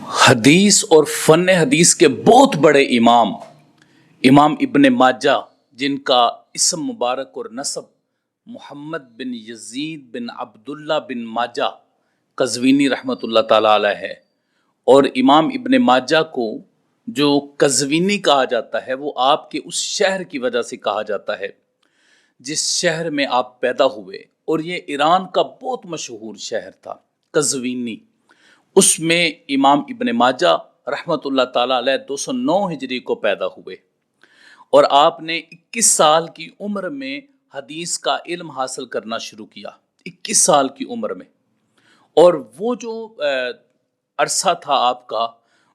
حدیث اور فن حدیث کے بہت بڑے امام ابن ماجہ، جن کا اسم مبارک اور نسب محمد بن یزید بن عبداللہ بن ماجہ قزوینی رحمۃ اللہ تعالی علیہ ہے، اور امام ابن ماجہ کو جو قزوینی کہا جاتا ہے وہ آپ کے اس شہر کی وجہ سے کہا جاتا ہے جس شہر میں آپ پیدا ہوئے، اور یہ ایران کا بہت مشہور شہر تھا قزوینی۔ اس میں امام ابن ماجہ رحمۃ اللہ تعالیٰ علیہ 209 ہجری کو پیدا ہوئے، اور آپ نے 21 سال کی عمر میں حدیث کا علم حاصل کرنا شروع کیا، 21 سال کی عمر میں۔ اور وہ جو عرصہ تھا آپ کا،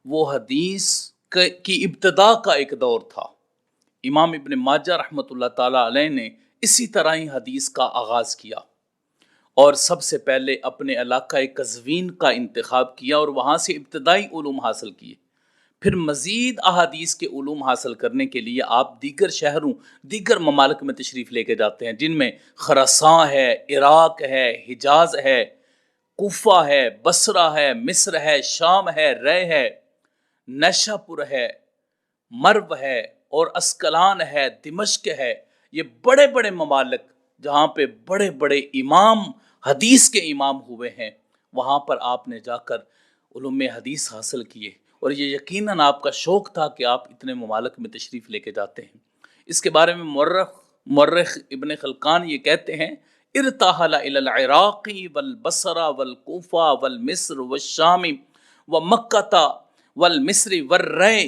وہ حدیث کی ابتدا کا ایک دور تھا۔ امام ابن ماجہ رحمۃ اللہ تعالیٰ علیہ نے اسی طرح ہی حدیث کا آغاز کیا، اور سب سے پہلے اپنے علاقہ قزوین کا انتخاب کیا اور وہاں سے ابتدائی علوم حاصل کیے۔ پھر مزید احادیث کے علوم حاصل کرنے کے لیے آپ دیگر شہروں، دیگر ممالک میں تشریف لے کے جاتے ہیں، جن میں خراساں ہے، عراق ہے، حجاز ہے، کوفہ ہے، بصرہ ہے، مصر ہے، شام ہے، رے ہے، نیشا پور ہے، مرو ہے، اور اسکلان ہے، دمشق ہے۔ یہ بڑے بڑے ممالک جہاں پہ بڑے بڑے امام، حدیث کے امام ہوئے ہیں، وہاں پر آپ نے جا کر علوم حدیث حاصل کیے، اور یہ یقیناً آپ کا شوق تھا کہ آپ اتنے ممالک میں تشریف لے کے جاتے ہیں۔ اس کے بارے میں مورخ ابن خلقان یہ کہتے ہیں: ارتحل الى العراق والبصرہ والکوفہ والمصر والشام ومکہ والمصر والرے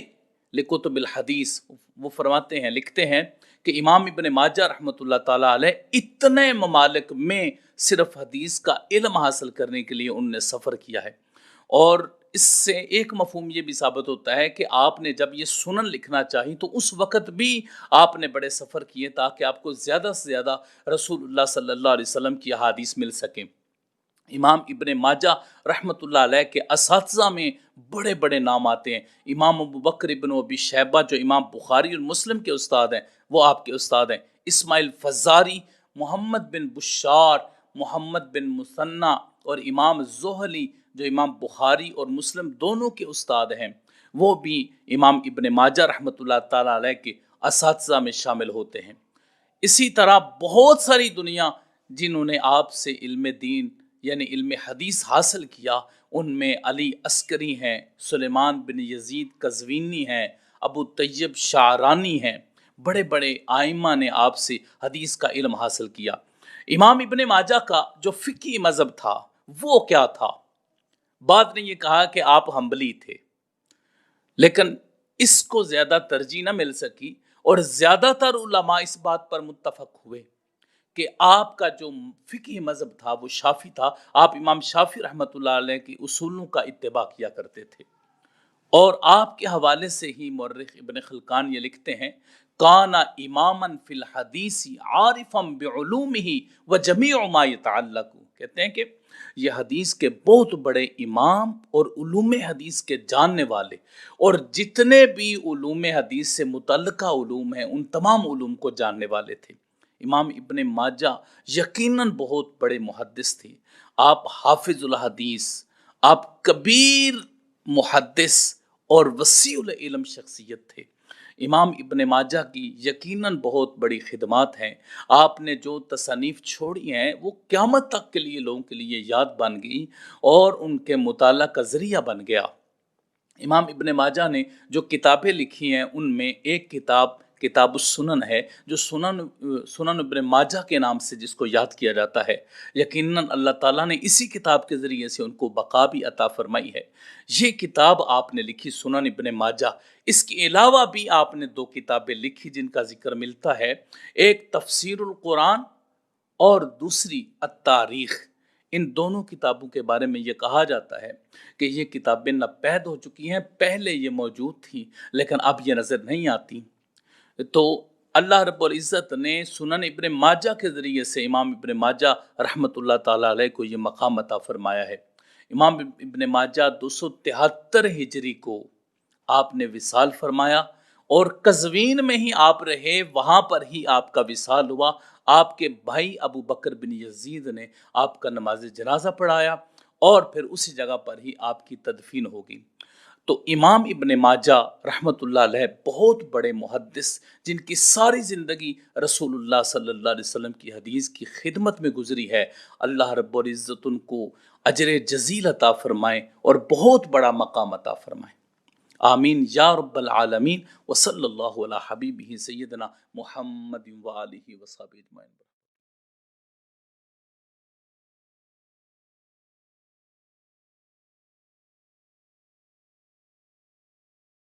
لکتب الحدیث۔ وہ فرماتے ہیں، لکھتے ہیں کہ امام ابن ماجہ رحمۃ اللہ تعالیٰ علیہ اتنے ممالک میں صرف حدیث کا علم حاصل کرنے کے لیے انہوں نے سفر کیا ہے۔ اور اس سے ایک مفہوم یہ بھی ثابت ہوتا ہے کہ آپ نے جب یہ سنن لکھنا چاہی تو اس وقت بھی آپ نے بڑے سفر کیے تاکہ آپ کو زیادہ سے زیادہ رسول اللہ صلی اللہ علیہ وسلم کی احادیث مل سکیں۔ امام ابن ماجہ رحمۃ اللہ علیہ کے اساتذہ میں بڑے بڑے نام آتے ہیں۔ امام ابو بکر ابن ابی شیبہ جو امام بخاری اور مسلم کے استاد ہیں، وہ آپ کے استاد ہیں۔ اسماعیل فزاری، محمد بن بشار، محمد بن مثنی، اور امام زہلی جو امام بخاری اور مسلم دونوں کے استاد ہیں، وہ بھی امام ابن ماجہ رحمۃ اللہ تعالیٰ علیہ کے اساتذہ میں شامل ہوتے ہیں۔ اسی طرح بہت ساری دنیا جنہوں نے آپ سے علم دین یعنی علم حدیث حاصل کیا، ان میں علی عسکری ہیں، سلیمان بن یزید قزوینی ہیں، ابو طیب شعرانی ہیں۔ بڑے بڑے آئمہ نے آپ سے حدیث کا علم حاصل کیا۔ امام ابن ماجہ کا جو فقہی مذہب تھا وہ کیا تھا؟ بعد نے یہ کہا کہ آپ حنبلی تھے، لیکن اس کو زیادہ ترجیح نہ مل سکی، اور زیادہ تر علماء اس بات پر متفق ہوئے کہ آپ کا جو فقہی مذہب تھا وہ شافعی تھا۔ آپ امام شافعی رحمۃ اللہ علیہ کی اصولوں کا اتباع کیا کرتے تھے، اور آپ کے حوالے سے ہی مورخ ابن خلقان یہ لکھتے ہیں: کان اماما فی الحدیث عارفا بعلومہ وجمیع ما یتعلق۔ کہتے ہیں کہ یہ حدیث کے بہت بڑے امام اور علوم حدیث کے جاننے والے، اور جتنے بھی علوم حدیث سے متعلقہ علوم ہیں ان تمام علوم کو جاننے والے تھے۔ امام ابن ماجہ یقیناً بہت بڑے محدث تھے۔ آپ حافظ الحدیث، آپ کبیر محدث اور وسیع العلم شخصیت تھے۔ امام ابن ماجہ کی یقیناً بہت بڑی خدمات ہیں۔ آپ نے جو تصانیف چھوڑی ہیں وہ قیامت تک کے لیے لوگوں کے لیے یاد بن گئی اور ان کے مطالعہ کا ذریعہ بن گیا۔ امام ابن ماجہ نے جو کتابیں لکھی ہیں ان میں ایک کتاب السنن ہے، جو سنن ابن ماجہ کے نام سے جس کو یاد کیا جاتا ہے۔ یقیناً اللہ تعالیٰ نے اسی کتاب کے ذریعے سے ان کو بقا بھی عطا فرمائی ہے۔ یہ کتاب آپ نے لکھی سنن ابن ماجہ۔ اس کے علاوہ بھی آپ نے 2 کتابیں لکھی جن کا ذکر ملتا ہے، ایک تفسیر القرآن اور دوسری التاریخ۔ ان دونوں کتابوں کے بارے میں یہ کہا جاتا ہے کہ یہ کتابیں ناپید ہو چکی ہیں، پہلے یہ موجود تھیں لیکن اب یہ نظر نہیں آتی۔ تو اللہ رب العزت نے سنن ابن ماجہ کے ذریعے سے امام ابن ماجہ رحمۃ اللہ تعالیٰ علیہ کو یہ مقام عطا فرمایا ہے۔ امام ابن ماجہ 273 ہجری کو آپ نے وصال فرمایا، اور قزوین میں ہی آپ رہے، وہاں پر ہی آپ کا وصال ہوا۔ آپ کے بھائی ابو بکر بن یزید نے آپ کا نماز جنازہ پڑھایا، اور پھر اسی جگہ پر ہی آپ کی تدفین ہوگی۔ تو امام ابن ماجہ رحمۃ اللہ علیہ بہت بڑے محدث، جن کی ساری زندگی رسول اللہ صلی اللہ علیہ وسلم کی حدیث کی خدمت میں گزری ہے، اللہ رب العزت ان کو اجر جزیل عطا فرمائے اور بہت بڑا مقام عطا فرمائے، آمین یا رب العالمین۔ وصلی اللہ علی حبیبہ سیدنا محمد و آلہ وصحبہ اجمعین۔